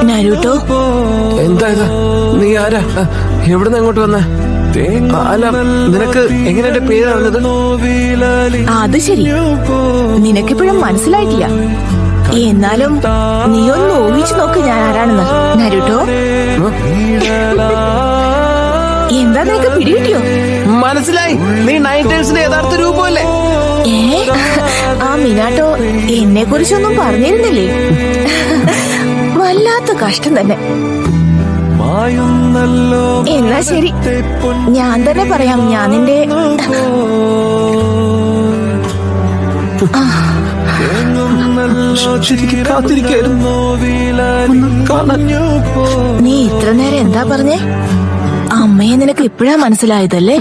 നരുട്ടോ, എന്താ ഇത്? നീ ആരാ? എവിടുന്ന് അങ്ങോട്ട് വന്ന? അല്ല, നിനക്ക് എങ്ങനെ എന്റെ പേര് അറിഞ്ഞത്? അത് ശരി, നിനക്കിപ്പോഴും മനസ്സിലായിട്ടില്ല. എന്നാലും നീ ഒന്ന് ഊഹിച്ചു നോക്ക് ഞാൻ ആരാണെന്ന്. നരുട്ടോ, എന്താ നിനക്ക് പിടികിട്ടിയോ? മനസ്സിലായി, നീ നൈറ്റേഴ്സിന്റെ യഥാർത്ഥ രൂപമല്ലേ? ആ മിനാട്ടോ എന്നെ കുറിച്ചൊന്നും പറഞ്ഞിരുന്നില്ലേ? വല്ലാത്ത കഷ്ടം തന്നെ. എന്നാ ശരി, ഞാൻ തന്നെ പറയാം. ഞാൻ നിന്റെ നീ ഇത്ര നേരം എന്താ പറഞ്ഞേ? അമ്മയെ നിനക്ക് ഇപ്പഴാ മനസ്സിലായതല്ലേ?